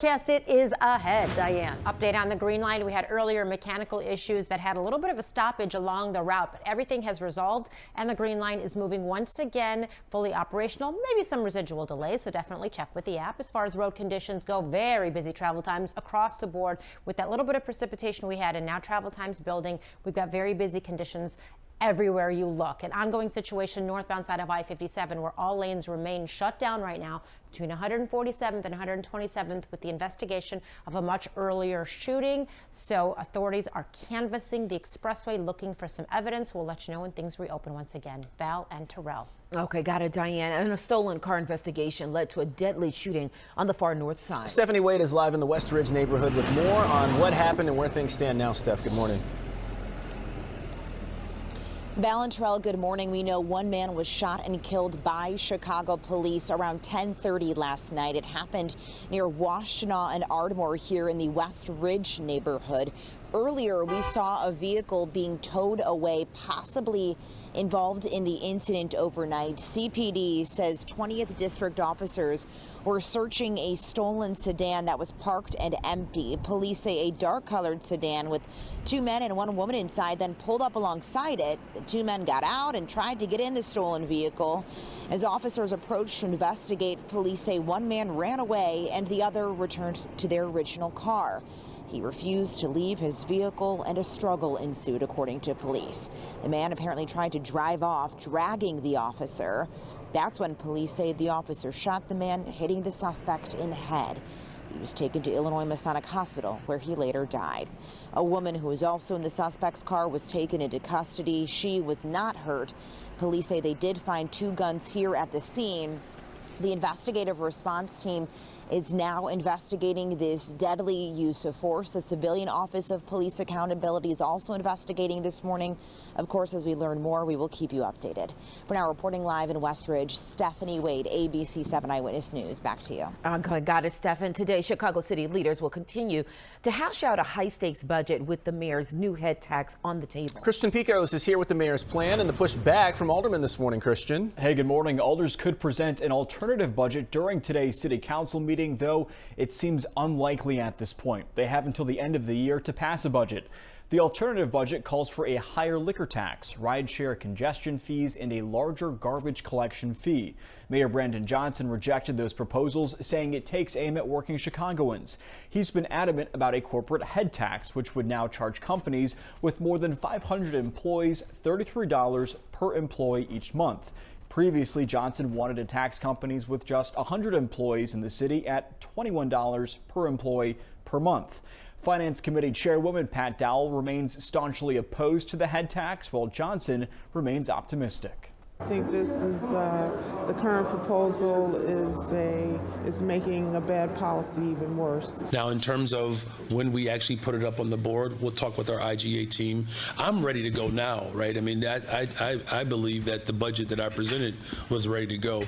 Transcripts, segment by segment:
Cast it is ahead, Diane. Update on the Green Line. We had earlier mechanical issues that had a little bit of a stoppage along the route, but everything has resolved and the Green Line is moving once again, fully operational. Maybe some residual delays, so definitely check with the app. As far as road conditions go, very busy travel times across the board with that little bit of precipitation we had, and now travel times building. We've got very busy conditions everywhere you look. An ongoing situation northbound side of I-57 where all lanes remain shut down right now between 147th and 127th with the investigation of a much earlier shooting. So authorities are canvassing the expressway looking for some evidence. We'll let you know when things reopen once again. Val and Terrell. Okay, got it, Diane. And a stolen car investigation led to a deadly shooting on the far north side. Stephanie Wade is live in the West Ridge neighborhood with more on what happened and where things stand now. Steph, good morning. Val and Terrell, good morning. We know one man was shot and killed by Chicago police around 10:30 last night. It happened near Washtenaw and Ardmore here in the West Ridge neighborhood. Earlier, we saw a vehicle being towed away, possibly involved in the incident overnight. CPD says 20th District officers were searching a stolen sedan that was parked and empty. Police say a dark-colored sedan with two men and one woman inside then pulled up alongside it. The two men got out and tried to get in the stolen vehicle. As officers approached to investigate, police say one man ran away and the other returned to their original car. He refused to leave his vehicle and a struggle ensued, according to police. The man apparently tried to drive off, dragging the officer. That's when police say the officer shot the man, hitting the suspect in the head. He was taken to Illinois Masonic Hospital, where he later died. A woman who was also in the suspect's car was taken into custody. She was not hurt. Police say they did find two guns here at the scene. The investigative response team is now investigating this deadly use of force. The Civilian Office of Police Accountability is also investigating this morning. Of course, as we learn more, we will keep you updated. For now, reporting live in West Ridge, Stephanie Wade, ABC 7 Eyewitness News. Back to you. Okay, got it, Stephen. Today, Chicago City leaders will continue to hash out a high-stakes budget with the mayor's new head tax on the table. Christian Picos is here with the mayor's plan and the push back from aldermen this morning. Christian. Hey, good morning. Alders could present an alternative budget during today's city council meeting, though it seems unlikely at this point. They have until the end of the year to pass a budget. The alternative budget calls for a higher liquor tax, rideshare congestion fees, and a larger garbage collection fee. Mayor Brandon Johnson rejected those proposals, saying it takes aim at working Chicagoans. He's been adamant about a corporate head tax, which would now charge companies with more than 500 employees $33 per employee each month. Previously, Johnson wanted to tax companies with just 100 employees in the city at $21 per employee per month. Finance Committee Chairwoman Pat Dowell remains staunchly opposed to the head tax, while Johnson remains optimistic. I think this is the current proposal is making a bad policy even worse. Now, in terms of when we actually put it up on the board, we'll talk with our IGA team. I'm ready to go now, right? I mean, I believe that the budget that I presented was ready to go.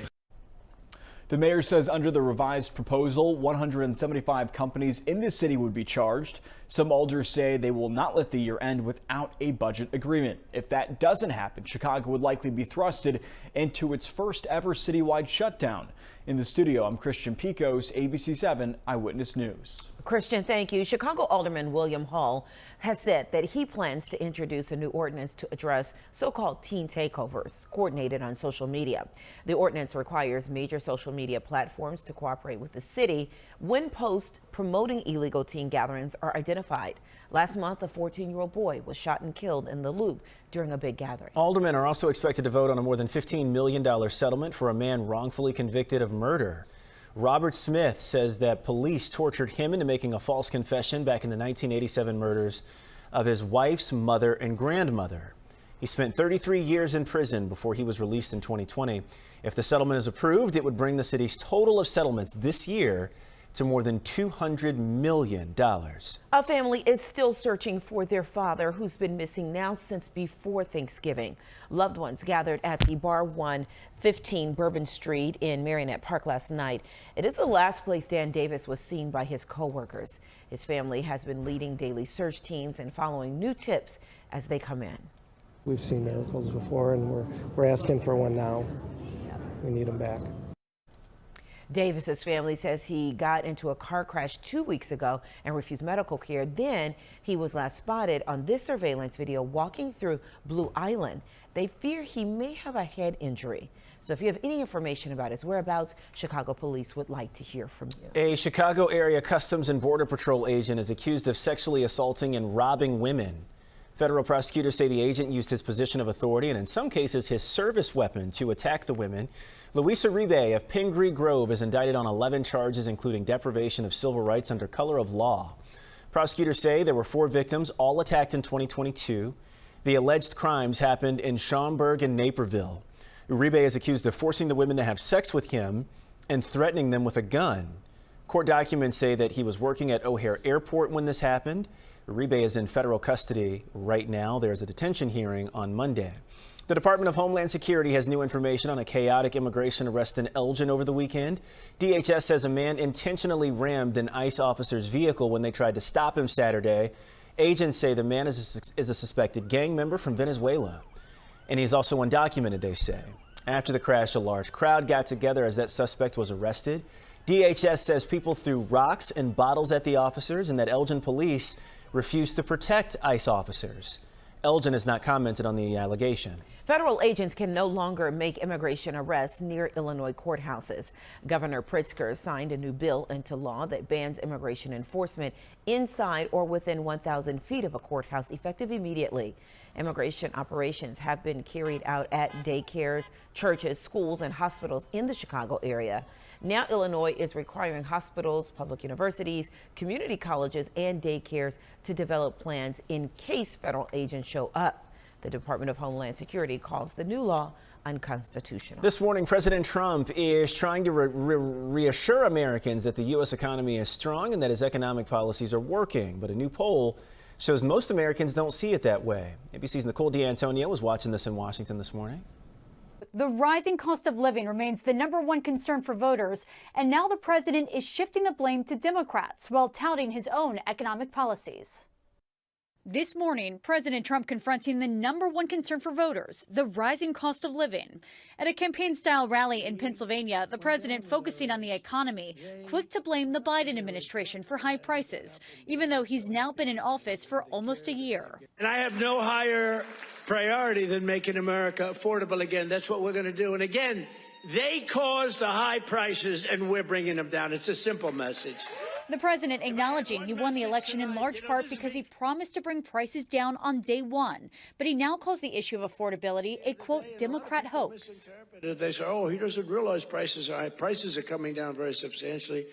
The mayor says under the revised proposal, 175 companies in the city would be charged. Some alders say they will not let the year end without a budget agreement. If that doesn't happen, Chicago would likely be thrusted into its first ever citywide shutdown. In the studio, I'm Christian Picos, ABC 7 Eyewitness News. Christian, thank you. Chicago Alderman William Hall has said that he plans to introduce a new ordinance to address so-called teen takeovers coordinated on social media. The ordinance requires major social media platforms to cooperate with the city when posts promoting illegal teen gatherings are identified. Last month, a 14-year-old boy was shot and killed in the Loop during a big gathering. Aldermen are also expected to vote on a more than $15 million settlement for a man wrongfully convicted of murder. Robert Smith says that police tortured him into making a false confession back in the 1987 murders of his wife's mother and grandmother. He spent 33 years in prison before he was released in 2020. If the settlement is approved, it would bring the city's total of settlements this year to more than $200 million. A family is still searching for their father, who's been missing now since before Thanksgiving. Loved ones gathered at the Bar 115 Bourbon Street in Marionette Park last night. It is the last place Dan Davis was seen by his co-workers. His family has been leading daily search teams and following new tips as they come in. We've seen miracles before, and we're asking for one now. We need them back. Davis's family says he got into a car crash 2 weeks ago and refused medical care. Then he was last spotted on this surveillance video walking through Blue Island. They fear he may have a head injury. So if you have any information about his whereabouts, Chicago police would like to hear from you. A Chicago area Customs and Border Patrol agent is accused of sexually assaulting and robbing women. Federal prosecutors say the agent used his position of authority and in some cases his service weapon to attack the women. Luisa Uribe of Pingree Grove is indicted on 11 charges, including deprivation of civil rights under color of law. Prosecutors say there were 4 victims, all attacked in 2022. The alleged crimes happened in Schaumburg and Naperville. Uribe is accused of forcing the women to have sex with him and threatening them with a gun. Court documents say that he was working at O'Hare Airport when this happened. Uribe is in federal custody right now. There's a detention hearing on Monday. The Department of Homeland Security has new information on a chaotic immigration arrest in Elgin over the weekend. DHS says a man intentionally rammed an ICE officer's vehicle when they tried to stop him Saturday. Agents say the man is a suspected gang member from Venezuela. And he's also undocumented, they say. After the crash, a large crowd got together as that suspect was arrested. DHS says people threw rocks and bottles at the officers and that Elgin police refused to protect ICE officers. Elgin has not commented on the allegation. Federal agents can no longer make immigration arrests near Illinois courthouses. Governor Pritzker signed a new bill into law that bans immigration enforcement inside or within 1,000 feet of a courthouse, effective immediately. Immigration operations have been carried out at daycares, churches, schools, and hospitals in the Chicago area. Now Illinois is requiring hospitals, public universities, community colleges, and daycares to develop plans in case federal agents show up. The Department of Homeland Security calls the new law unconstitutional. This morning, President Trump is trying to reassure Americans that the U.S. economy is strong and that his economic policies are working. But a new poll shows most Americans don't see it that way. ABC's Nicole D'Antonio was watching this in Washington this morning. The rising cost of living remains the #1 concern for voters, and now the president is shifting the blame to Democrats while touting his own economic policies. This morning, President Trump confronting the #1 concern for voters, the rising cost of living. At a campaign-style rally in Pennsylvania, the president focusing on the economy, quick to blame the Biden administration for high prices, even though he's now been in office for almost a year. And I have no higher priority than making America affordable again. That's what we're going to do. And again, they caused the high prices and we're bringing them down. It's a simple message. The president acknowledging he won the election in large part because he promised to bring prices down on day one. But he now calls the issue of affordability a, quote, Democrat hoax. They say, oh, he doesn't realize prices are high. Prices are coming down very substantially.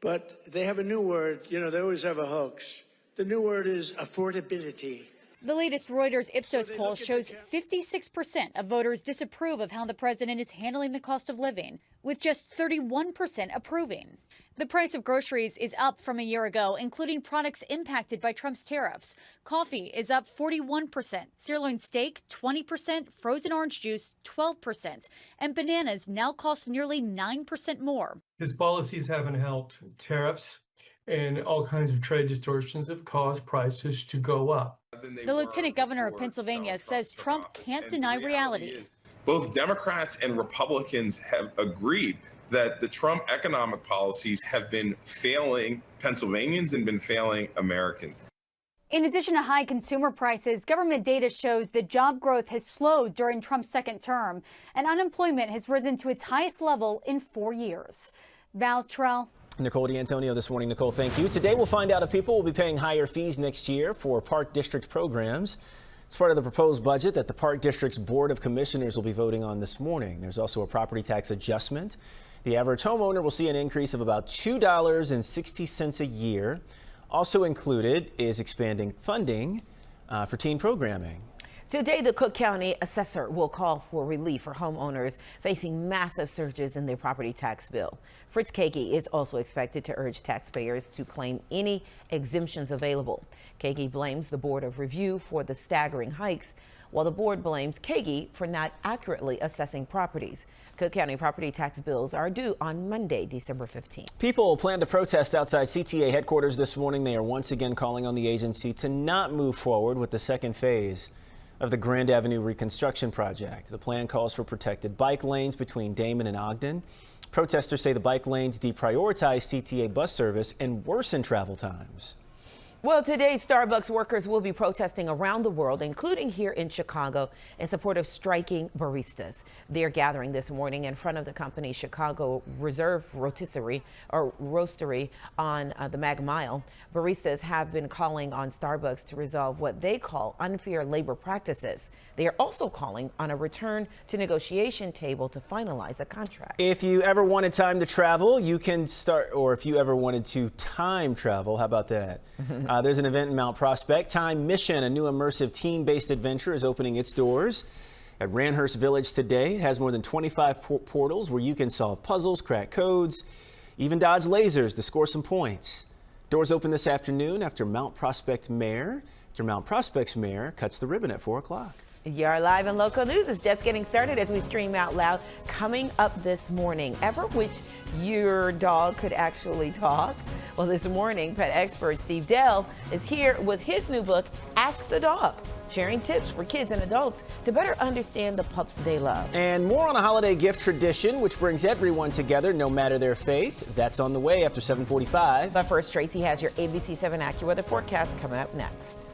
But they have a new word. You know, they always have a hoax. The new word is affordability. The latest Reuters Ipsos poll shows 56% of voters disapprove of how the president is handling the cost of living, with just 31% approving. The price of groceries is up from a year ago, including products impacted by Trump's tariffs. Coffee is up 41%, sirloin steak 20%, frozen orange juice 12%, and bananas now cost nearly 9% more. His policies haven't helped. Tariffs and all kinds of trade distortions have caused prices to go up. The lieutenant governor of Pennsylvania says Trump can't deny reality. Both Democrats and Republicans have agreed that the Trump economic policies have been failing Pennsylvanians and been failing Americans. In addition to high consumer prices, government data shows that job growth has slowed during Trump's second term, and unemployment has risen to its highest level in 4 years. Val Terrell. Nicole D'Antonio this morning. Nicole, thank you. Today we'll find out if people will be paying higher fees next year for Park District programs. It's part of the proposed budget that the Park District's Board of Commissioners will be voting on this morning. There's also a property tax adjustment. The average homeowner will see an increase of about $2.60 a year. Also included is expanding funding for teen programming. Today, the Cook County assessor will call for relief for homeowners facing massive surges in their property tax bill. Fritz Kagi is also expected to urge taxpayers to claim any exemptions available. Kagi blames the Board of Review for the staggering hikes, while the board blames Kagi for not accurately assessing properties. Cook County property tax bills are due on Monday, December 15th. People plan to protest outside CTA headquarters this morning. They are once again calling on the agency to not move forward with the second phase of the Grand Avenue reconstruction project. The plan calls for protected bike lanes between Damon and Ogden. Protesters say the bike lanes deprioritize CTA bus service and worsen travel times. Well, today, Starbucks workers will be protesting around the world, including here in Chicago, in support of striking baristas. They're gathering this morning in front of the company's Chicago Reserve Rotisserie or Roastery on the Mag Mile. Baristas have been calling on Starbucks to resolve what they call unfair labor practices. They are also calling on a return to negotiation table to finalize a contract. If you ever wanted time to travel, you can start, or if you ever wanted to time travel, how about that? There's an event in Mount Prospect. Time Mission, a new immersive team-based adventure, is opening its doors at Ranhurst Village today. It has more than 25 portals where you can solve puzzles, crack codes, even dodge lasers to score some points. Doors open this afternoon after Mount Prospect's mayor cuts the ribbon at 4 o'clock. Your live and local news is just getting started as we stream out loud. Coming up this morning, ever wish your dog could actually talk? Well, this morning, pet expert Steve Dell is here with his new book, Ask the Dog, sharing tips for kids and adults to better understand the pups they love. And more on a holiday gift tradition, which brings everyone together, no matter their faith. That's on the way after 7:45. But first, Tracy has your ABC 7 AccuWeather forecast coming up next.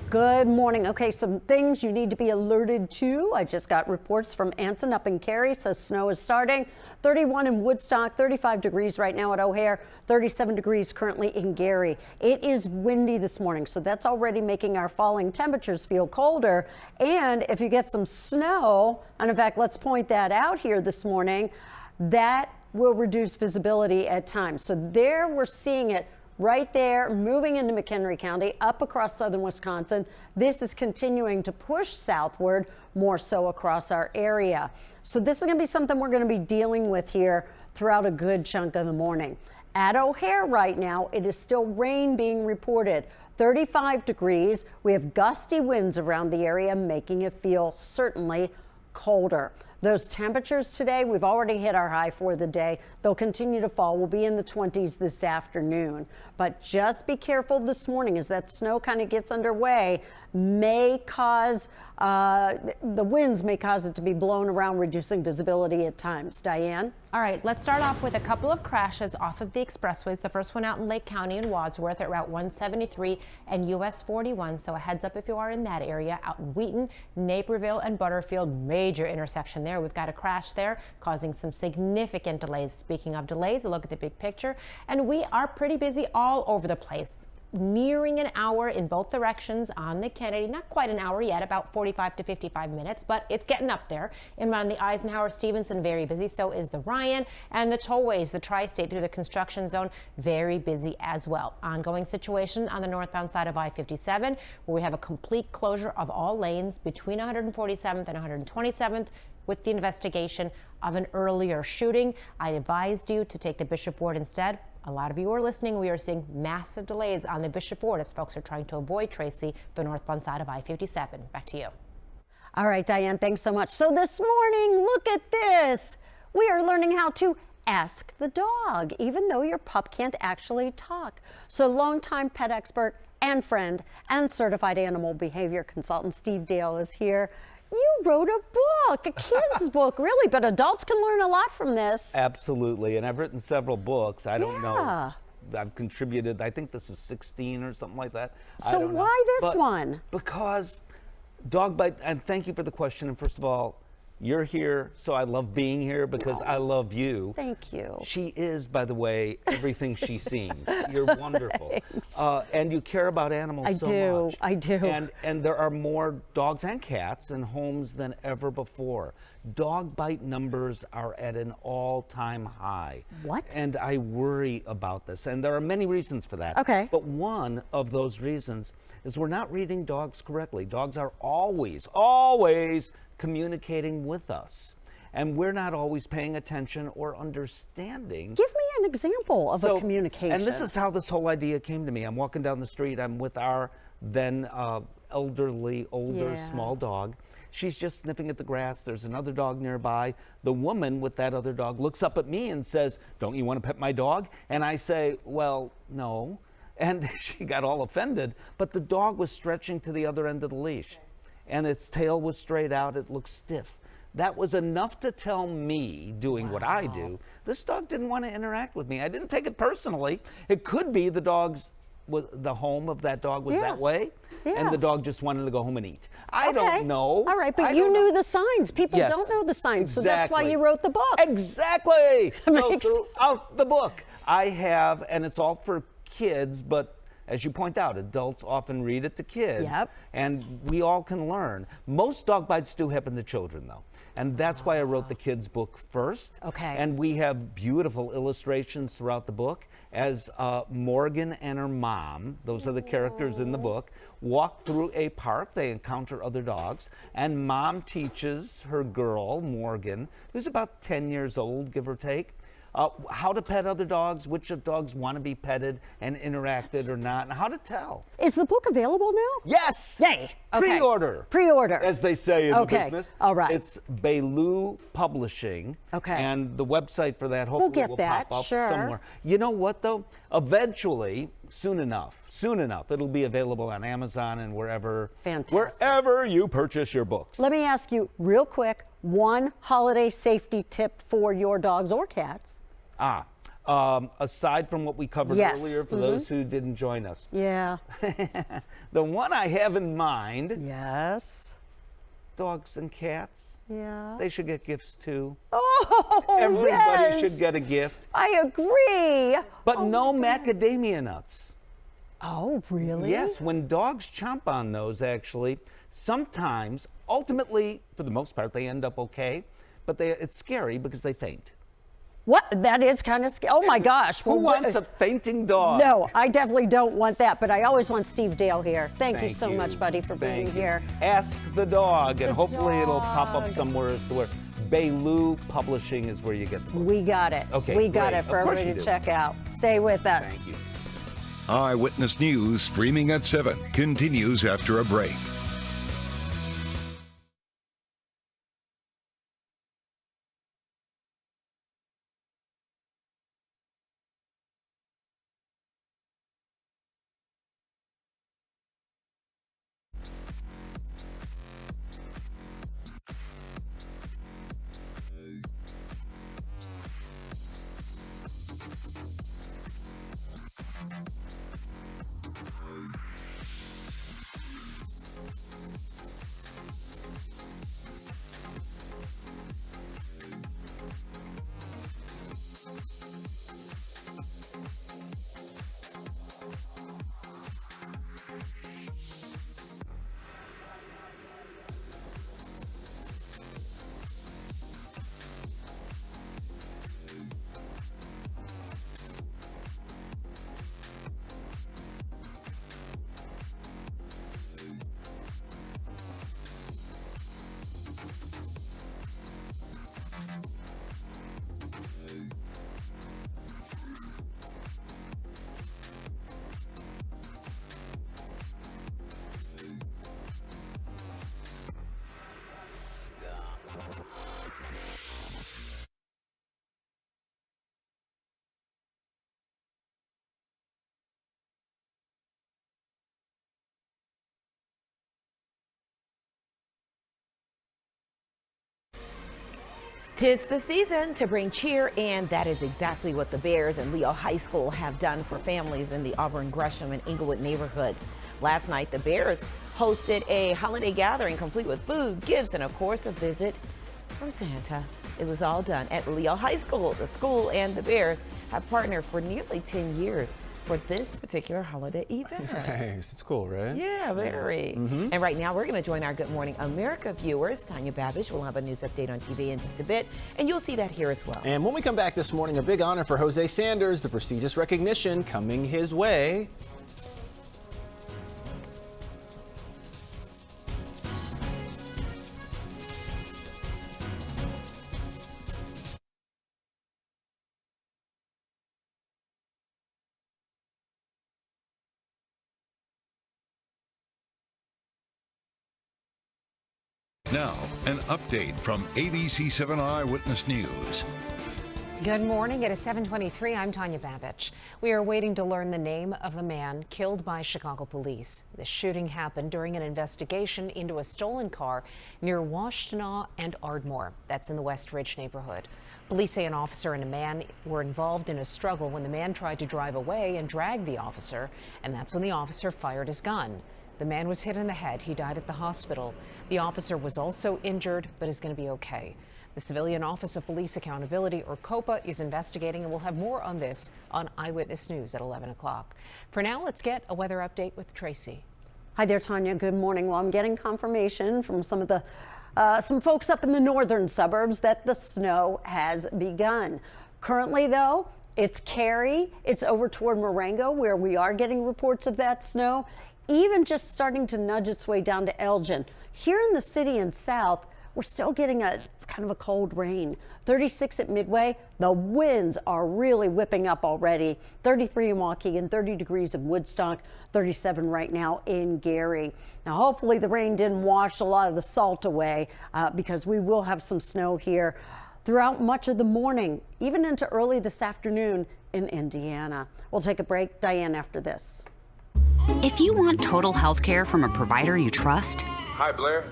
Good morning. Okay, some things you need to be alerted to. I just got reports from Anson up in Cary, says snow is starting. 31 in Woodstock, 35 degrees right now at O'Hare, 37 degrees currently in Gary. It is windy this morning, so that's already making our falling temperatures feel colder. And if you get some snow, and in fact, let's point that out here this morning, that will reduce visibility at times. So there we're seeing it right there, moving into McHenry County, up across southern Wisconsin. This is continuing to push southward, more so across our area. So this is going to be something we're going to be dealing with here throughout a good chunk of the morning. At O'Hare right now, it is still rain being reported. 35 degrees. We have gusty winds around the area, making it feel certainly colder. Those temperatures today, we've already hit our high for the day. They'll continue to fall. We'll be in the 20s this afternoon. But just be careful this morning as that snow kind of gets underway. May cause, the winds may cause it to be blown around, reducing visibility at times. Diane? All right, let's start off with a couple of crashes off of the expressways. The first one out in Lake County in Wadsworth at Route 173 and US 41. So a heads up if you are in that area. Out in Wheaton, Naperville, and Butterfield, major intersection there. We've got a crash there causing some significant delays. Speaking of delays, a look at the big picture. And we are pretty busy all over the place. Nearing an hour in both directions on the Kennedy. Not quite an hour yet, about 45 to 55 minutes, but it's getting up there. And on the Eisenhower Stevenson, very busy. So is the Ryan, and the tollways, the tri-state through the construction zone, very busy as well. Ongoing situation on the northbound side of I-57, where we have a complete closure of all lanes between 147th and 127th with the investigation of an earlier shooting. I advised you to take the Bishop Ward instead. A lot of you are listening. We are seeing massive delays on the Bishop Ward as folks are trying to avoid, Tracy, the northbound side of I-57. Back to you. All right, Diane, thanks so much. So this morning, look at this. We are learning how to ask the dog, even though your pup can't actually talk. So longtime pet expert and friend and certified animal behavior consultant Steve Dale is here. You wrote a book, a kid's book, really, but adults can learn a lot from this. Absolutely, and I've written several books. I don't know. I've contributed, I think this is 16 or something like that. So why this one? Because dog bite, and thank you for the question. And first of all, you're here, so I love being here because I love you. Thank you. She is, by the way, everything she seems. You're wonderful. And you care about animals so much. I do. And there are more dogs and cats in homes than ever before. Dog bite numbers are at an all-time high. What? And I worry about this. And there are many reasons for that. Okay. But one of those reasons is we're not reading dogs correctly. Dogs are always communicating with us, and we're not always paying attention or understanding. Give me an example of a communication. And this is how this whole idea came to me. I'm walking down the street. I'm with our then elderly, older, small dog. She's just sniffing at the grass. There's another dog nearby. The woman with that other dog looks up at me and says, "Don't you want to pet my dog?" And I say, "Well, no." And she got all offended, but the dog was stretching to the other end of the leash, and its tail was straight out. It looked stiff. That was enough to tell me, doing what I do, this dog didn't want to interact with me. I didn't take it personally. It could be the home of that dog was that way, and the dog just wanted to go home and eat. I don't know. All right, but you knew the signs. People don't know the signs, so that's why you wrote the book. Exactly. So throughout the book, I have, and it's all for kids, but as you point out, adults often read it to kids, and we all can learn. Most dog bites do happen to children, though, and that's why I wrote the kids' book first. Okay. And we have beautiful illustrations throughout the book as Morgan and her mom, those are the characters in the book, walk through a park. They encounter other dogs, and mom teaches her girl, Morgan, who's about 10 years old, give or take, how to pet other dogs, which dogs want to be petted and interacted or not, and how to tell. Is the book available now? Yes. Yay. Okay. Pre-order. Pre-order. As they say in the business. All right. It's Bailu Publishing. Okay. And the website for that hopefully will pop up somewhere. You know what, though? Eventually, soon enough, it'll be available on Amazon and wherever you purchase your books. Let me ask you real quick, one holiday safety tip for your dogs or cats. Aside from what we covered earlier, for those who didn't join us. Yeah. The one I have in mind. Yes. Dogs and cats. Yeah. They should get gifts too. Oh, Everybody should get a gift. I agree. But no macadamia nuts. Oh, really? Yes, when dogs chomp on those, actually, sometimes, ultimately, for the most part, they end up okay, but it's scary because they faint. What? That is kind of scary. Oh my gosh. Who wants a fainting dog? No, I definitely don't want that, but I always want Steve Dale here. Thank you so much, buddy, for being here. Ask the dog, and hopefully it'll pop up somewhere as to where Bailu Publishing is where you get the book. We got it. Okay, we got it for everybody to check out. Stay with us. Thank you. Eyewitness News streaming at 7 continues after a break. 'Tis the season to bring cheer, and that is exactly what the Bears and Leo High School have done for families in the Auburn, Gresham, and Englewood neighborhoods. Last night, the Bears hosted a holiday gathering complete with food, gifts, and of course, a visit from Santa. It was all done at Leo High School. The school and the Bears have partnered for nearly 10 years for this particular holiday event. Nice. It's cool, right? Yeah, very. And right now, we're going to join our Good Morning America viewers. Tanya Babbage will have a news update on TV in just a bit, and you'll see that here as well. And when we come back this morning, a big honor for Jose Sanders, the prestigious recognition coming his way. Now, an update from ABC 7 Eyewitness News. Good morning. It is 7:23. I'm Tanya Babbage. We are waiting to learn the name of the man killed by Chicago police. The shooting happened during an investigation into a stolen car near Washtenaw and Ardmore. That's in the West Ridge neighborhood. Police say an officer and a man were involved in a struggle when the man tried to drive away and drag the officer, and that's when the officer fired his gun. The man was hit in the head. He died at the hospital. The officer was also injured, but is going to be okay. The Civilian Office of Police Accountability, or COPA, is investigating, and we'll have more on this on Eyewitness News at 11 o'clock. For now, let's get a weather update with Tracy. Hi there, Tanya. Good morning. Well, I'm getting confirmation from some of the some folks up in the northern suburbs that the snow has begun. Currently, though, it's Cary. It's over toward Marengo, where we are getting reports of that snow, even just starting to nudge its way down to Elgin. Here in the city and south, we're still getting a kind of a cold rain. 36 at Midway. The winds are really whipping up already. 33 in Waukegan, 30 degrees in Woodstock, 37 right now in Gary. Now, hopefully the rain didn't wash a lot of the salt away because we will have some snow here throughout much of the morning, even into early this afternoon in Indiana. We'll take a break. Diane after this. If you want total health care from a provider you trust, Hi, Blair.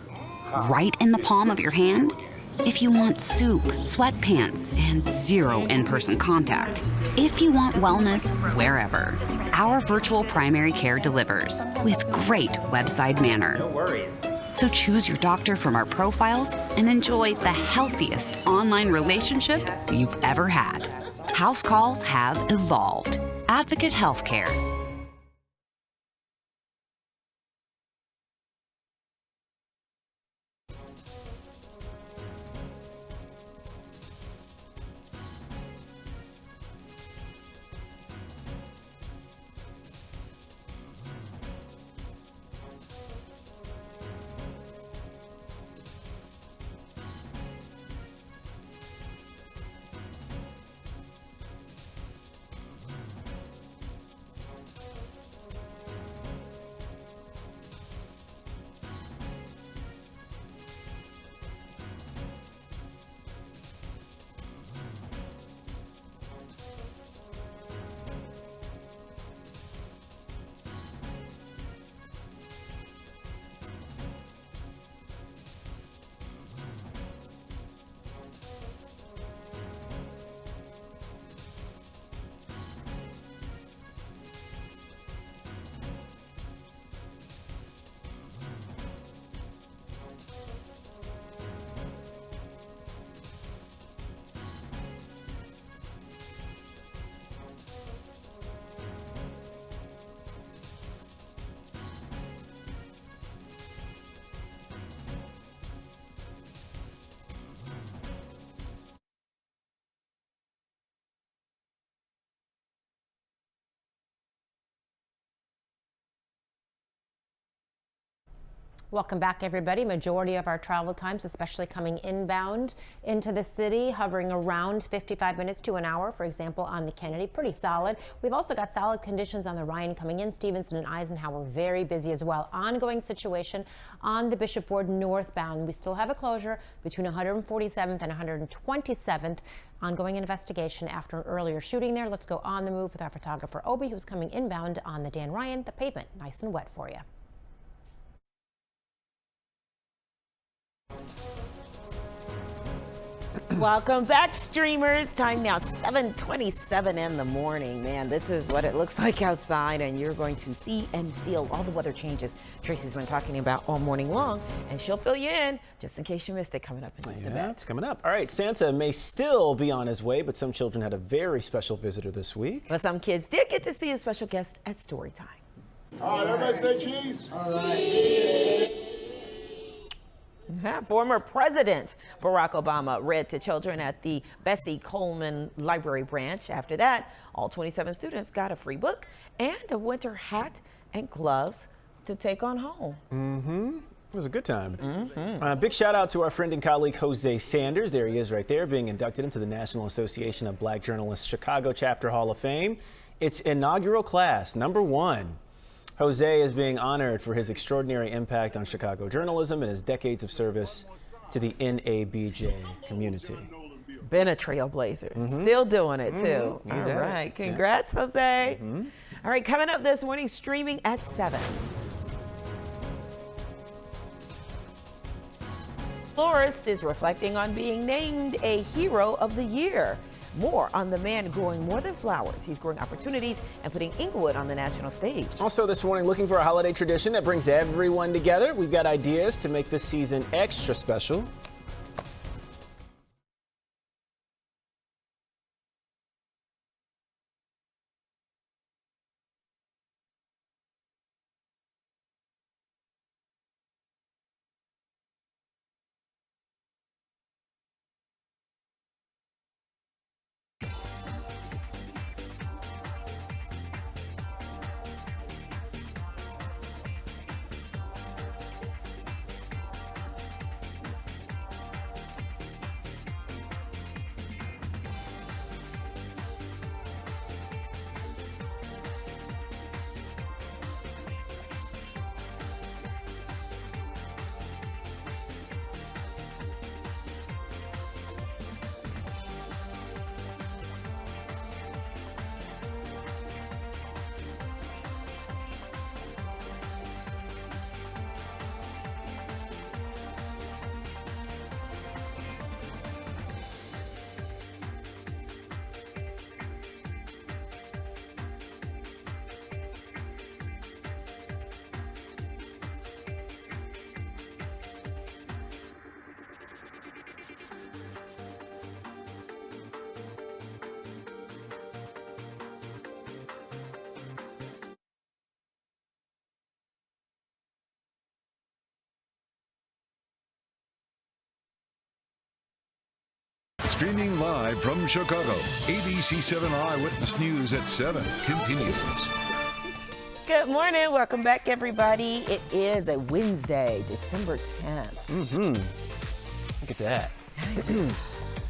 right in the palm of your hand, if you want soup, sweatpants, and zero in-person contact, if you want wellness wherever, our virtual primary care delivers with great website manner. No worries. So choose your doctor from our profiles and enjoy the healthiest online relationship you've ever had. House calls have evolved. Advocate Healthcare. Welcome back, everybody. Majority of our travel times, especially coming inbound into the city, hovering around 55 minutes to an hour, for example, on the Kennedy. Pretty solid. We've also got solid conditions on the Ryan coming in. Stevenson and Eisenhower very busy as well. Ongoing situation on the Bishop Ward northbound. We still have a closure between 147th and 127th. Ongoing investigation after an earlier shooting there. Let's go on the move with our photographer, Obi, who's coming inbound on the Dan Ryan. The pavement nice and wet for you. Welcome back, streamers. Time now 7:27 in the morning. Man, this is what it looks like outside, and you're going to see and feel all the weather changes Tracy's been talking about all morning long, and she'll fill you in just in case you missed it coming up in just a bit. It's coming up. All right, Santa may still be on his way, but some children had a very special visitor this week. But some kids did get to see a special guest at story time. All right, everybody say cheese. All right. Former President Barack Obama read to children at the Bessie Coleman Library branch. After that, all 27 students got a free book and a winter hat and gloves to take on home. It was a good time. Big shout out to our friend and colleague Jose Sanders. There he is right there, being inducted into the National Association of Black Journalists Chicago Chapter Hall of Fame. Its inaugural class, number 1. Jose is being honored for his extraordinary impact on Chicago journalism and his decades of service to the NABJ community. Been a trailblazer. Still doing it, too. He's All right. Congrats, Jose. All right, coming up this morning, streaming at 7. Florist is reflecting on being named a Hero of the Year. More on the man growing more than flowers. He's growing opportunities and putting Englewood on the national stage. Also this morning, looking for a holiday tradition that brings everyone together. We've got ideas to make this season extra special. Streaming live from Chicago, ABC 7 Eyewitness News at 7 continues. Good morning. Welcome back, everybody. It is a Wednesday, December 10th. Look at that.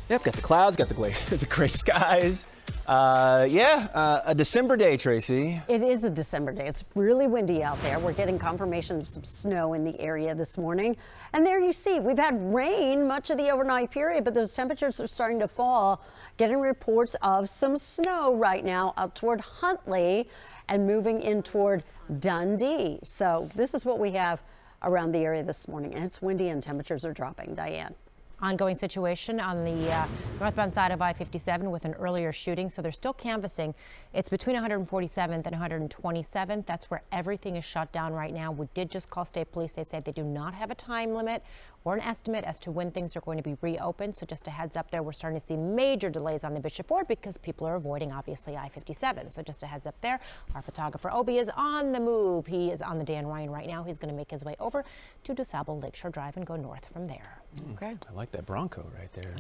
Yep, got the clouds, got the gray skies. A December day, Tracy. It is a December day. It's really windy out there. We're getting confirmation of some snow in the area this morning. And there you see, we've had rain much of the overnight period, but those temperatures are starting to fall. Getting reports of some snow right now up toward Huntley and moving in toward Dundee. So this is what we have around the area this morning. And it's windy and temperatures are dropping. Diane. Ongoing situation on the northbound side of I-57 with an earlier shooting, so they're still canvassing. It's between 147th and 127th. That's where everything is shut down right now. We did just call state police. They said they do not have a time limit or an estimate as to when things are going to be reopened. So just a heads up there, we're starting to see major delays on the Bishop Ford because people are avoiding, obviously, I-57. So just a heads up there. Our photographer, Obi, is on the move. He is on the Dan Ryan right now. He's going to make his way over to DuSable Lakeshore Drive and go north from there. Okay. I like that Bronco right there.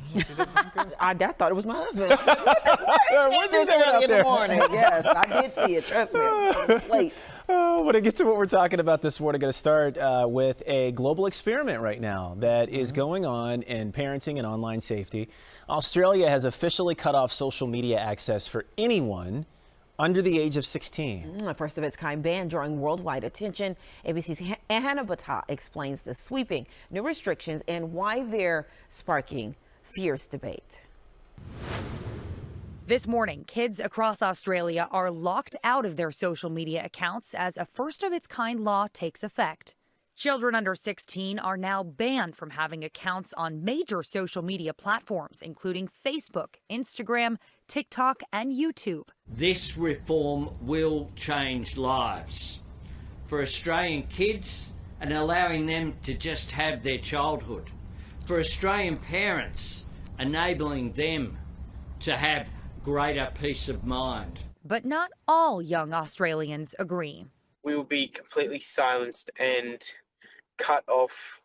I thought it was my husband. What's he doing out in there? the morning? Yes, I did see it. Trust me. Late. Oh, when I get to what we're talking about this morning, I'm going to start with a global experiment right now that is going on in parenting and online safety. Australia has officially cut off social media access for anyone under the age of 16. A first of its kind ban drawing worldwide attention. ABC's Hannah Bata explains the sweeping new restrictions and why they're sparking fierce debate. This morning, kids across Australia are locked out of their social media accounts as a first of its kind law takes effect. Children under 16 are now banned from having accounts on major social media platforms, including Facebook, Instagram, TikTok, and YouTube. This reform will change lives for Australian kids and allowing them to just have their childhood. For Australian parents, enabling them to have greater peace of mind. But not all young Australians agree. We will be completely silenced and cut off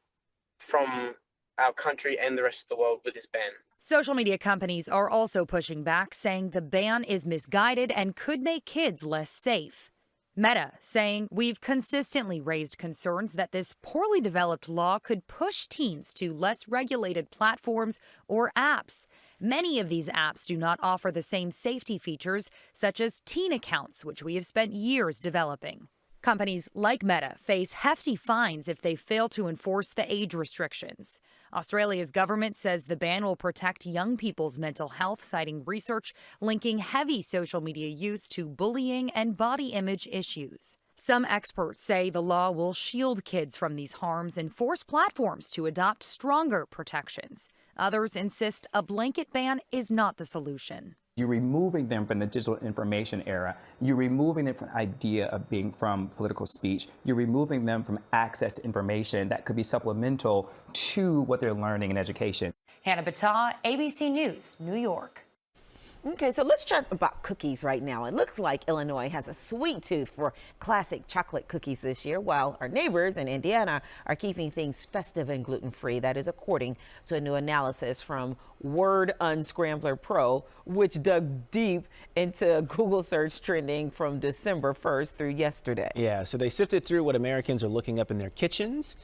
from our country and the rest of the world with this ban. Social media companies are also pushing back, saying the ban is misguided and could make kids less safe. Meta saying, we've consistently raised concerns that this poorly developed law could push teens to less regulated platforms or apps. Many of these apps do not offer the same safety features, such as teen accounts, which we have spent years developing. Companies like Meta face hefty fines if they fail to enforce the age restrictions. Australia's government says the ban will protect young people's mental health, citing research linking heavy social media use to bullying and body image issues. Some experts say the law will shield kids from these harms and force platforms to adopt stronger protections. Others insist a blanket ban is not the solution. You're removing them from the digital information era. You're removing them from the idea of being from political speech. You're removing them from access to information that could be supplemental to what they're learning in education. Hannah Battah, ABC News, New York. Okay, so let's chat about cookies right now. It looks like Illinois has a sweet tooth for classic chocolate cookies this year, while our neighbors in Indiana are keeping things festive and gluten-free. That is according to a new analysis from Word Unscrambler Pro, which dug deep into Google search trending from December 1st through yesterday. Yeah, so they sifted through what Americans are looking up in their kitchens.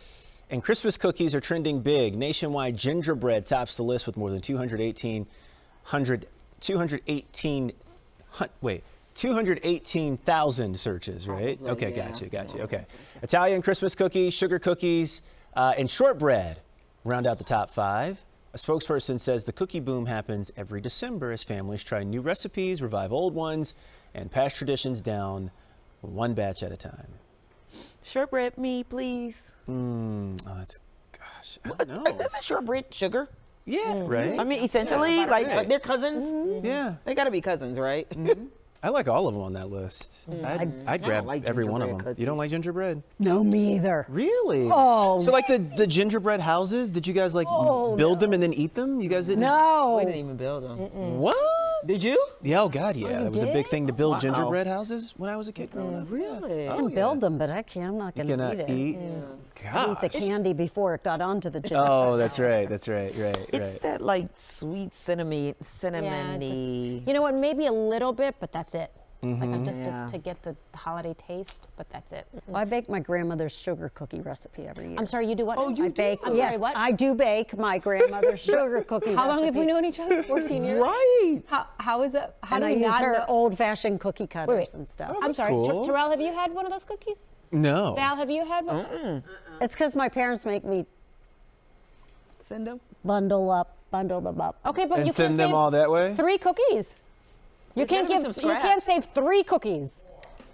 And Christmas cookies are trending big. Nationwide gingerbread tops the list with more than 218,000 searches, right? Probably, Okay, yeah. got you. Okay. Italian Christmas cookies, sugar cookies, and shortbread round out the top 5. A spokesperson says the cookie boom happens every December as families try new recipes, revive old ones, and pass traditions down one batch at a time. Shortbread me, please. Gosh, I don't know. Isn't shortbread sugar? Yeah, right? I mean, essentially, Yeah, like they're cousins. Yeah. They got to be cousins, right? I like all of them on that list. I'd grab like every one of gingerbread them. You don't like gingerbread? No, me either. Really? Oh. So like the gingerbread houses, did you guys like build them and then eat them? You guys didn't? No. We didn't even build them. What? Did you? Yeah, oh God, yeah. That was a big thing to build Wow. gingerbread houses when I was a kid growing up. Really? I can build them, but I'm not You going to cannot eat it. eat? I eat the candy before it got onto the gingerbread. Oh, that's right. Right. It's that like sweet cinnamony. You know what? Maybe a little bit, but that's it. Mm-hmm. Like just to get the holiday taste, but that's it. Well, I bake my grandmother's sugar cookie recipe every year. I'm sorry, you do what? Oh, you bake. I'm Yes, sorry, what? I do bake my grandmother's sugar cookie recipe. How long have we known each other? 14 years. Right. How is it? How And do I we use not her know? old-fashioned cookie cutters Wait. and stuff. I'm sorry, cool. Terrell, have you had one of those cookies? No. Val, have you had one? It's because my parents make me Send them. bundle them up. Okay, but And you send can't them save all that way? 3 cookies. You can't gotta be give. some You can't scraps. save 3 cookies.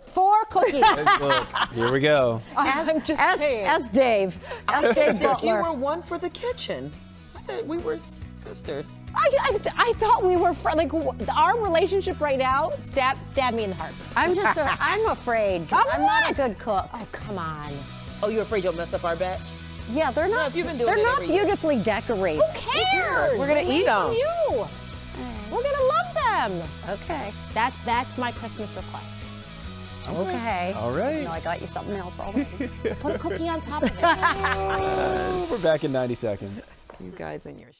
4 cookies. Look, here we go. I'm just saying. Ask Dave. Ask Dave You Butler. were one for the kitchen. I thought we were sisters. I thought we were like our relationship right now. Stab me in the heart. I'm afraid. I'm not a good cook. Oh, come on. Oh, you're afraid you'll mess up our batch? Yeah, they're not. if you've been doing they're it not every year. beautifully decorated. Who cares? We're gonna eat them. You. We're gonna love them. Okay. That's my Christmas request. Okay. All right. No, I got you something else already. Put a cookie on top of it. We're back in 90 seconds. You guys and your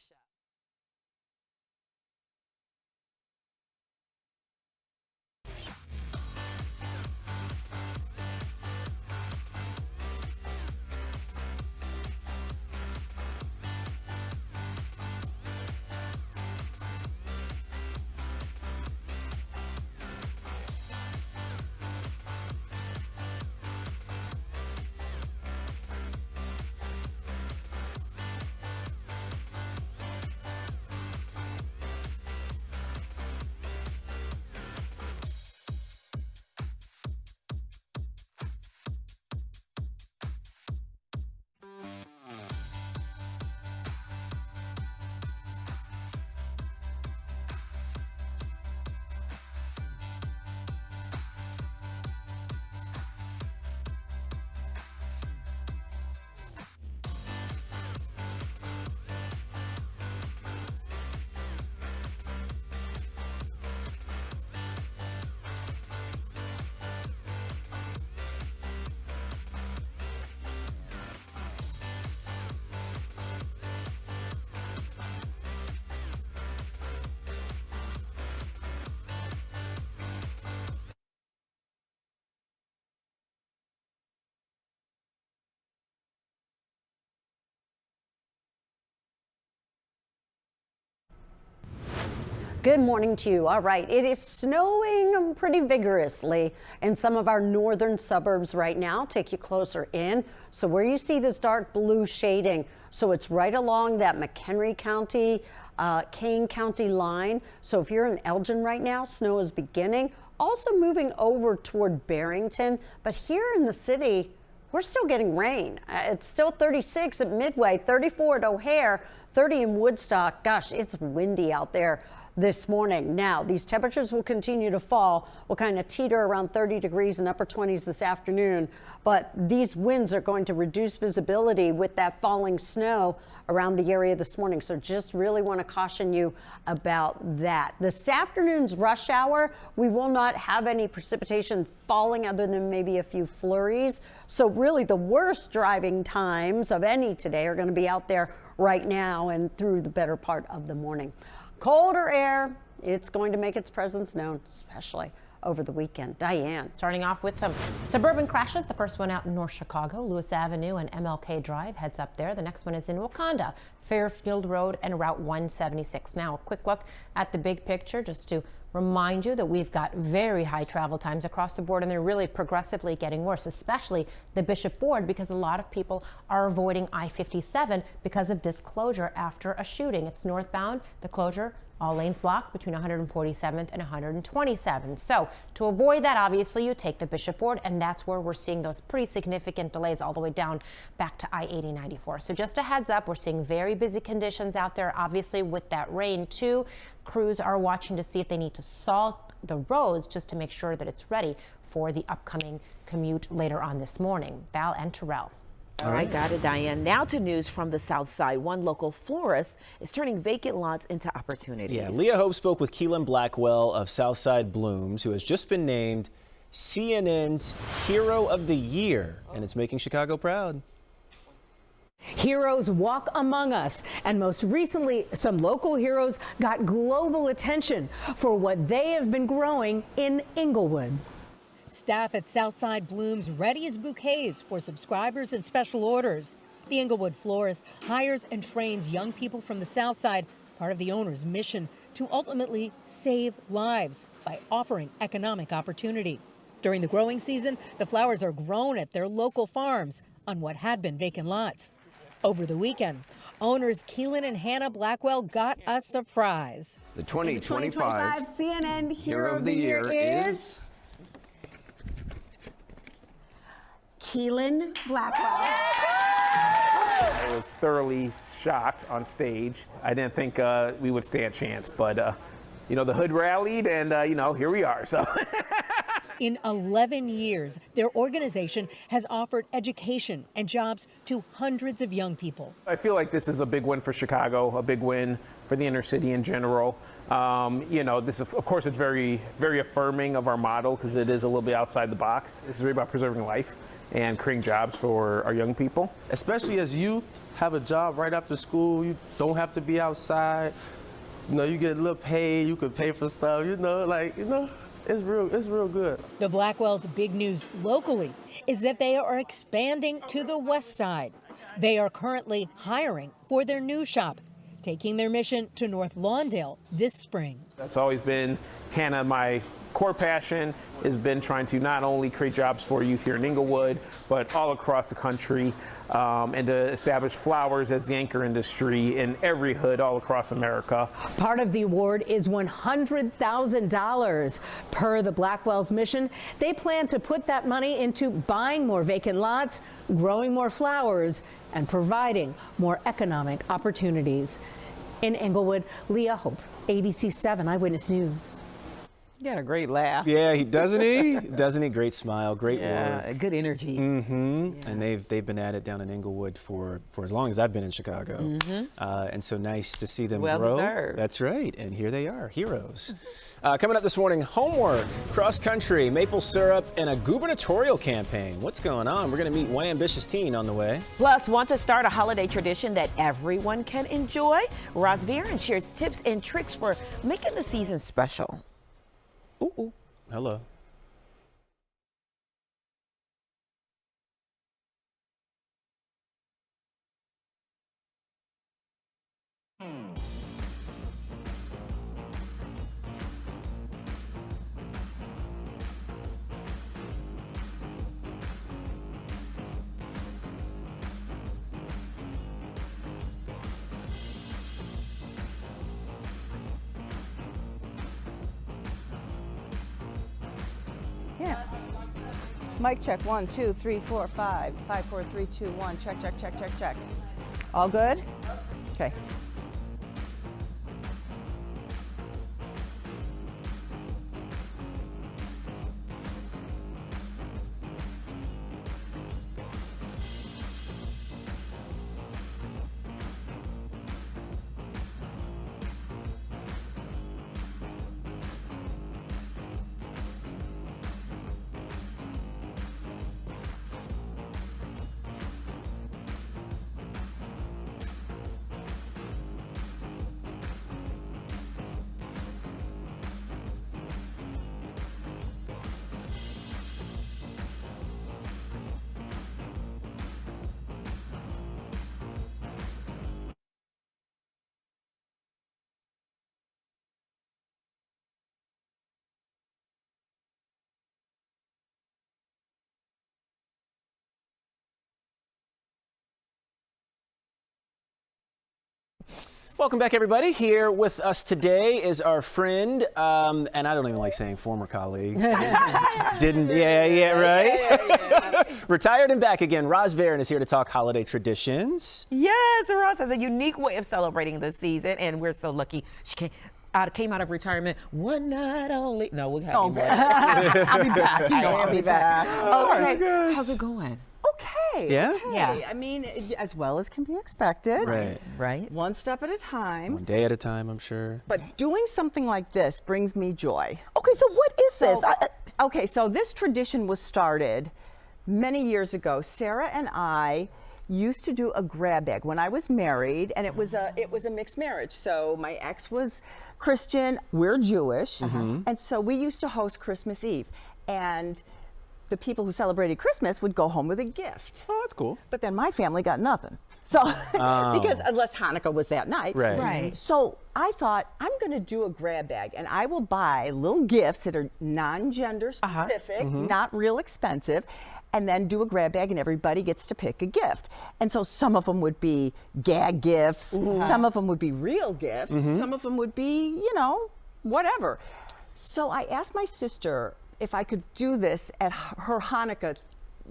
Good morning to you. All right, it is snowing pretty vigorously in some of our northern suburbs right now. Take you closer in. So where you see this dark blue shading, so it's right along that McHenry County, Kane County line. So if you're in Elgin right now, snow is beginning. Also moving over toward Barrington, but here in the city, we're still getting rain. It's still 36 at Midway, 34 at O'Hare, 30 in Woodstock. Gosh, it's windy out there this morning. Now, these temperatures will continue to fall. We'll kind of teeter around 30 degrees and upper 20s this afternoon, but these winds are going to reduce visibility with that falling snow around the area this morning. So just really want to caution you about that. This afternoon's rush hour, we will not have any precipitation falling other than maybe a few flurries. So really the worst driving times of any today are going to be out there right now and through the better part of the morning. Colder air, it's going to make its presence known, especially over the weekend. Diane. Starting off with some suburban crashes. The first one out in North Chicago, Lewis Avenue and MLK Drive heads up there. The next one is in Wakanda, Fairfield Road and Route 176. Now, a quick look at the big picture just to remind you that we've got very high travel times across the board, and they're really progressively getting worse, especially the Bishop Ward, because a lot of people are avoiding I-57 because of this closure after a shooting. It's northbound, the closure, all lanes blocked between 147th and 127th. So to avoid that, obviously, you take the Bishop Ward, and that's where we're seeing those pretty significant delays all the way down back to I-80-94. So just a heads up, we're seeing very busy conditions out there, obviously, with that rain, too. Crews are watching to see if they need to salt the roads just to make sure that it's ready for the upcoming commute later on this morning. Val and Terrell. All right, got it, Diane. Now to news from the South Side. One local florist is turning vacant lots into opportunities. Yeah, Leah Hope spoke with Keelan Blackwell of Southside Blooms, who has just been named CNN's Hero of the Year, and it's making Chicago proud. Heroes walk among us, and most recently, some local heroes got global attention for what they have been growing in Englewood. Staff at Southside Blooms ready as bouquets for subscribers and special orders. The Englewood florist hires and trains young people from the South Side, part of the owner's mission to ultimately save lives by offering economic opportunity. During the growing season, the flowers are grown at their local farms on what had been vacant lots. Over the weekend, owners Keelan and Hannah Blackwell got a surprise. The 2025 CNN Hero of the Year is Keelan Blackwell. I was thoroughly shocked on stage. I didn't think we would stand a chance, but you know, the hood rallied, and you know, here we are. So. In 11 years, their organization has offered education and jobs to hundreds of young people. I feel like this is a big win for Chicago, a big win for the inner city in general. You know, this of course it's very, very affirming of our model because it is a little bit outside the box. This is really about preserving life and creating jobs for our young people. Especially as youth, have a job right after school. You don't have to be outside. You know, you get a little pay. You could pay for stuff. You know, like it's real good. The Blackwells' big news locally is that they are expanding to the west side. They are currently hiring for their new shop, taking their mission to North Lawndale this spring. That's always been kind of my core passion, has been trying to not only create jobs for youth here in Englewood, but all across the country, and to establish flowers as the anchor industry in every hood all across America. Part of the award is $100,000. Per the Blackwells' mission, they plan to put that money into buying more vacant lots, growing more flowers, and providing more economic opportunities. In Englewood, Leah Hope, ABC 7 Eyewitness News. You got a great laugh. Yeah, doesn't he? Doesn't he? Great smile, great work. Good energy. Mm-hmm. Yeah. And they've been at it down in Englewood for as long as I've been in Chicago. Mm-hmm. And so nice to see them well grow. Deserved. That's right. And here they are, heroes. Coming up this morning, homework, cross country, maple syrup, and a gubernatorial campaign. What's going on? We're going to meet one ambitious teen on the way. Plus, want to start a holiday tradition that everyone can enjoy? Roz Varon shares tips and tricks for making the season special. Ooh. Hello. Mic check, 1, 2, 3, 4, 5. 5, 4, 3, 2, 1. Check, check, check, check, check. All good? Okay. Welcome back, everybody. Here with us today is our friend, and I don't even like saying former colleague. Right? Retired and back again. Roz Varon is here to talk holiday traditions. Yes, Roz has a unique way of celebrating this season, and we're so lucky she came out of retirement one night only. No, we'll have you back. I'll be back. I'll be back. Okay, how's it going? Okay. Yeah? Okay. Yeah. I mean, as well as can be expected. Right. One step at a time. One day at a time, I'm sure. But doing something like this brings me joy. Okay, so what is this? Okay, so this tradition was started many years ago. Sarah and I used to do a grab bag when I was married, and it was a mixed marriage. So my ex was Christian, we're Jewish, and so we used to host Christmas Eve. And the people who celebrated Christmas would go home with a gift. Oh, that's cool. But then my family got nothing. So, because unless Hanukkah was that night. Right. So I thought, I'm going to do a grab bag, and I will buy little gifts that are non-gender specific, not real expensive, and then do a grab bag, and everybody gets to pick a gift. And so some of them would be gag gifts, some of them would be real gifts, some of them would be, you know, whatever. So I asked my sister if I could do this at her Hanukkah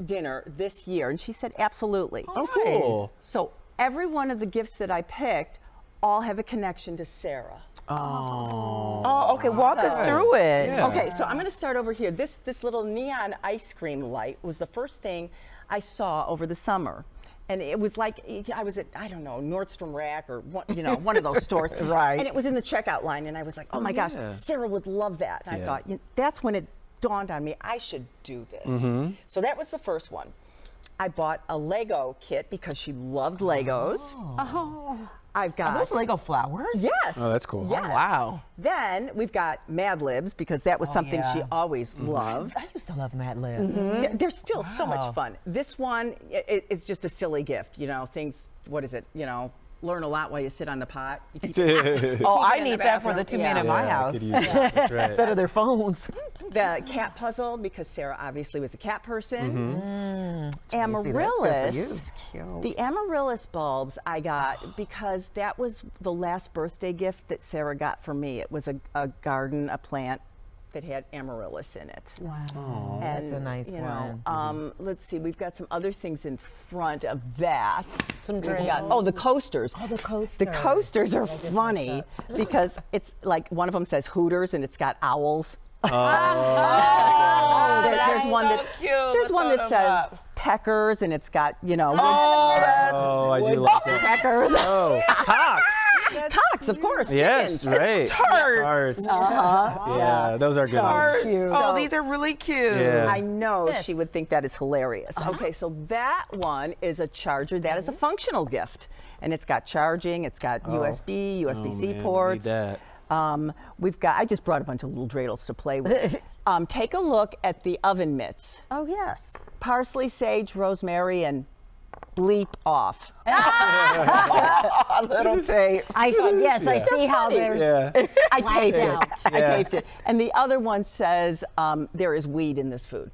dinner this year, and she said absolutely. Oh, cool. So every one of the gifts that I picked all have a connection to Sarah. Oh, okay, walk us through it. Yeah. Okay, so I'm going to start over here. This little neon ice cream light was the first thing I saw over the summer. And it was like, I was at, I don't know, Nordstrom Rack or one of those stores. Right. And it was in the checkout line, and I was like, oh my gosh, Sarah would love that. And I thought, that's when it dawned on me, I should do this. So that was the first one. I bought a Lego kit because she loved Legos. I've got... Are those Lego flowers? Yes. Oh, that's cool. Yes. Oh, wow. Then we've got Mad Libs because that was something she always loved. I used to love Mad Libs. They're still so much fun. This one is just a silly gift, you know, things, what is it, you know, learn a lot while you sit on the pot. I need that for the 2 men in my house. That's right. Instead of their phones. The cat puzzle, because Sarah obviously was a cat person. Amaryllis. Amaryllis. The amaryllis bulbs I got because that was the last birthday gift that Sarah got for me. It was a garden, a plant that had amaryllis in it. Wow. And, that's a nice one. Let's see, we've got some other things in front of that. Some drinks. The coasters. Oh, the coasters. The coasters are funny because it's like one of them says Hooters and it's got owls. There's one that there's one that says Peckers and it's got, you know, I do like that. Peckers. Oh, Cox. Cox, of course. Yes, chickens. right. Tarts. Yeah, those are good ones. Oh, these are really cute. Yeah. I know she would think that is hilarious. Okay, so that one is a charger. That is a functional gift. And it's got charging, it's got USB, USB-C ports. Need that. I just brought a bunch of little dreidels to play with. Take a look at the oven mitts. Oh, yes. Parsley, sage, rosemary, and bleep off. Little tape. I see how there's. I taped it. out. I taped it. And the other one says, there is weed in this food.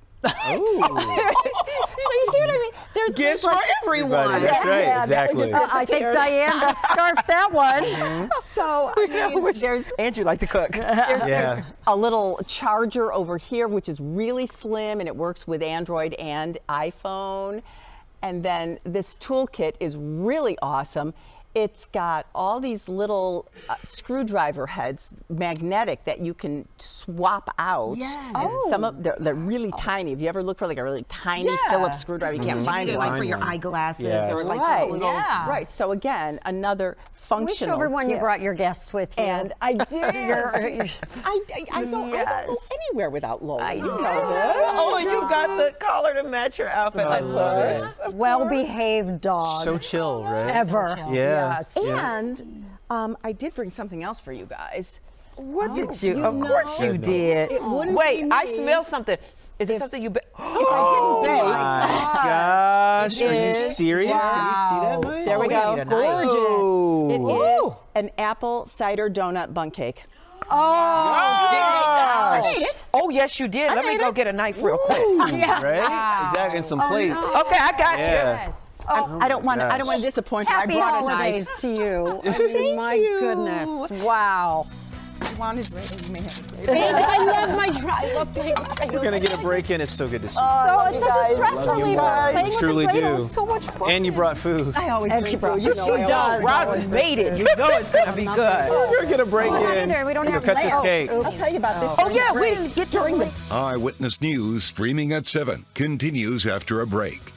you see what I mean? There's Gifts for everyone. Everybody, that's right, Yeah, that exactly. just I think Diane scarfed that one. So I mean, there's Andrew liked to cook. Yeah. a little charger over here, which is really slim, and it works with Android and iPhone. And then this toolkit is really awesome. It's got all these little screwdriver heads, magnetic, that you can swap out. Yes. And some of they're really tiny. If you ever look for like a really tiny Phillips screwdriver, you can't find one. Like for your eyeglasses Yes. or like Right, little. right. So again, another We functional show everyone you gift. brought your guests with you. And I did. You're- I don't go anywhere without Lola. You know know. this. Oh, and you got the collar to match your outfit. I love it. well-behaved dog. So chill, right? Ever. Yeah. Yes. And I did bring something else for you guys. What did you? you Of course you Goodness. did. It wouldn't Wait, be I me smell something. Is it something you? Oh my gosh! Are you is- serious? Can you see that, Mike? There we we go. need a knife. Oh. It is an apple cider donut bun cake. Gosh. Oh yes, you did. Let me go get a knife real quick. Right? Exactly. And some plates. Okay, I got you. Yeah. I don't want gosh. to disappoint you. Happy I brought holidays a knife. to you. I mean, my goodness. Wow. You wanted you may have it. I love my I love my We're gonna get a break in. It's so good to see. So it's such a guys. stress Love you reliever. guys. Playing You with truly the Play-Doh do. is so much fun. And you brought food. I always And bring she brought food. You know, she I does. Roz made it. You know it's gonna be good. We're gonna get a break in. We don't We'll have cut this Play-Doh. cake. Oops. I'll tell you about this. Oh yeah, we didn't get during the. Eyewitness News streaming at 7 continues after a break.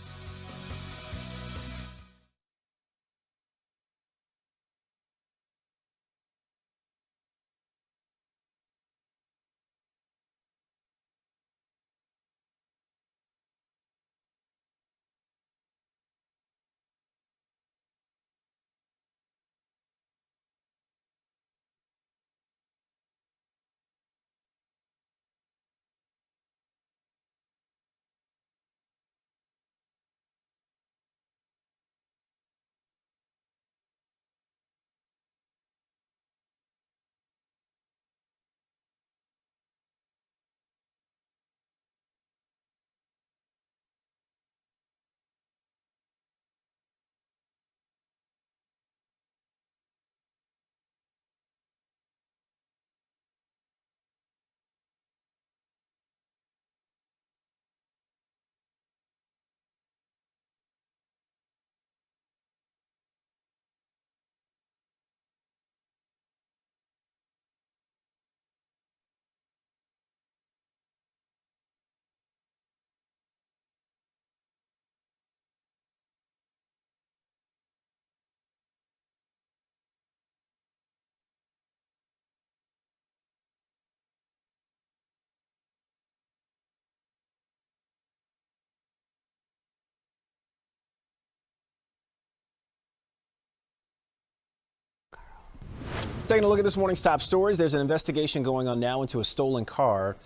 Taking a look at this morning's top stories, there's an investigation going on now into a stolen car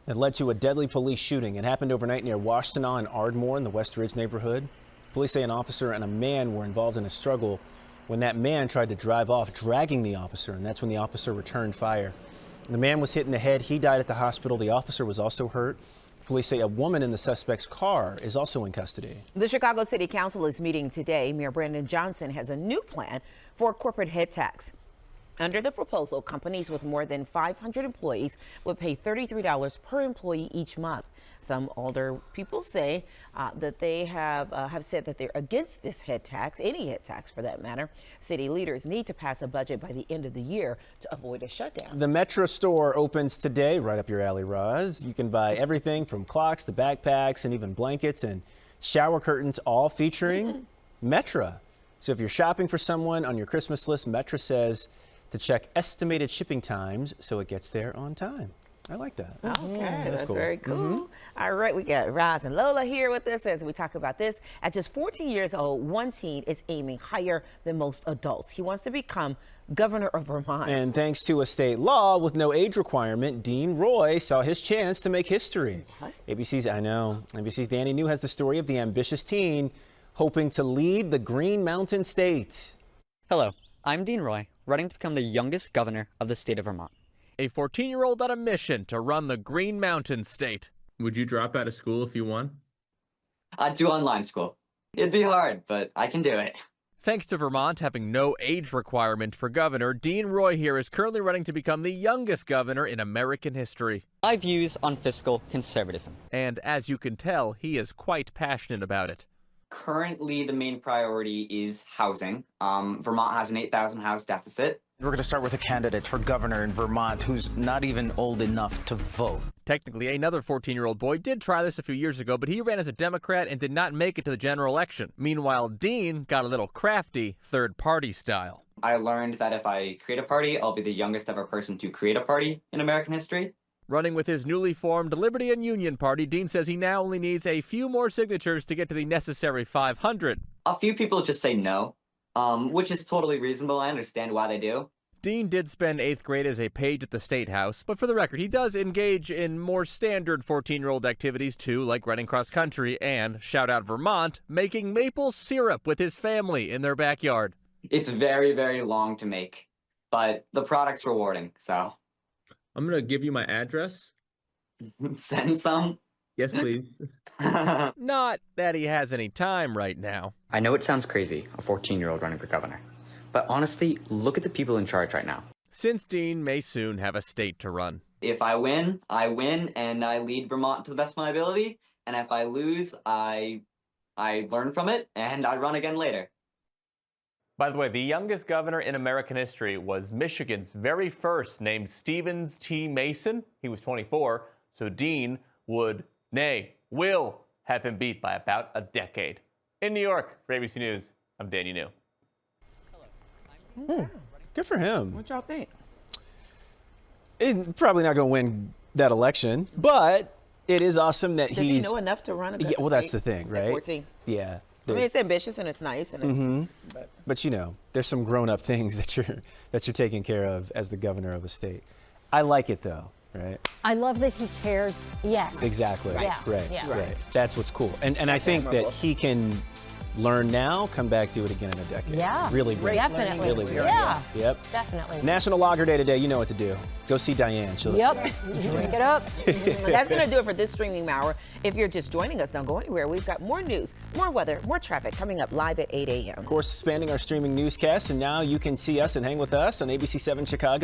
that led to a deadly police shooting. It happened overnight near Washtenaw and Ardmore in the West Ridge neighborhood. Police say an officer and a man were involved in a struggle when that man tried to drive off, dragging the officer, and that's when the officer returned fire. The man was hit in the head. He died at the hospital. The officer was also hurt. Police say a woman in the suspect's car is also in custody. The Chicago City Council is meeting today. Mayor Brandon Johnson has a new plan for a corporate head tax. Under the proposal, companies with more than 500 employees would pay $33 per employee each month. Some older people say that they have said that they're against this head tax, any head tax for that matter. City leaders need to pass a budget by the end of the year to avoid a shutdown. The Metro store opens today, right up your alley, Roz. You can buy everything from clocks to backpacks and even blankets and shower curtains, all featuring Metro. So if you're shopping for someone on your Christmas list, Metro says to check estimated shipping times so it gets there on time. I like that. Okay, that's cool. very cool. All right, we got Roz and Lola here with us as we talk about this. At just 14 years old, one teen is aiming higher than most adults. He wants to become governor of Vermont. And thanks to a state law with no age requirement, Dean Roy saw his chance to make history. ABC's Danny New has the story of the ambitious teen hoping to lead the Green Mountain State. Hello, I'm Dean Roy, running to become the youngest governor of the state of Vermont. A 14-year-old on a mission to run the Green Mountain State. Would you drop out of school if you won? I'd do online school. It'd be hard, but I can do it. Thanks to Vermont having no age requirement for governor, Dean Roy here is currently running to become the youngest governor in American history. My views on fiscal conservatism. And as you can tell, he is quite passionate about it. Currently, the main priority is housing. Vermont has an 8,000 house deficit. We're going to start with a candidate for governor in Vermont who's not even old enough to vote. Technically, another 14-year-old boy did try this a few years ago, but he ran as a Democrat and did not make it to the general election. Meanwhile, Dean got a little crafty, third-party style. I learned that if I create a party, I'll be the youngest ever person to create a party in American history. Running with his newly formed Liberty and Union Party, Dean says he now only needs a few more signatures to get to the necessary 500. A few people just say no, which is totally reasonable. I understand why they do. Dean did spend 8th grade as a page at the State House, but for the record, he does engage in more standard 14-year-old activities too, like running cross country and, shout out Vermont, making maple syrup with his family in their backyard. It's very, very long to make, but the product's rewarding, so. I'm going to give you my address. Send some? Yes, please. Not that he has any time right now. I know it sounds crazy, a 14-year-old running for governor. But honestly, look at the people in charge right now. Since Dean may soon have a state to run. If I win, and I lead Vermont to the best of my ability. And if I lose, I learn from it, and I run again later. By the way, the youngest governor in American history was Michigan's very first, named Stevens T. Mason. He was 24, so Dean would, nay, will have him beat by about a decade. In New York, for ABC News, I'm Danny New. Good for him. What y'all think? He's probably not going to win that election, but it is awesome that Does he know enough to run? Yeah, well, that's the thing, right? 14. Yeah. I mean, it's ambitious and it's nice, and it's, but you know, there's some grown-up things that you're taking care of as the governor of a state. I like it though, right? I love that he cares. Yes. Exactly. Yeah. Right. Yeah. Right. That's what's cool, and I think that he can learn now, come back, do it again in a decade. Yeah. Really great. Definitely. Really great. Yeah. Yep. Definitely. National Lager Day today. You know what to do. Go see Diane. She'll Yep. Drink it up. That's going to do it for this streaming hour. If you're just joining us, don't go anywhere. We've got more news, more weather, more traffic coming up live at 8 a.m. Of course, expanding our streaming newscast, and now you can see us and hang with us on ABC 7 Chicago.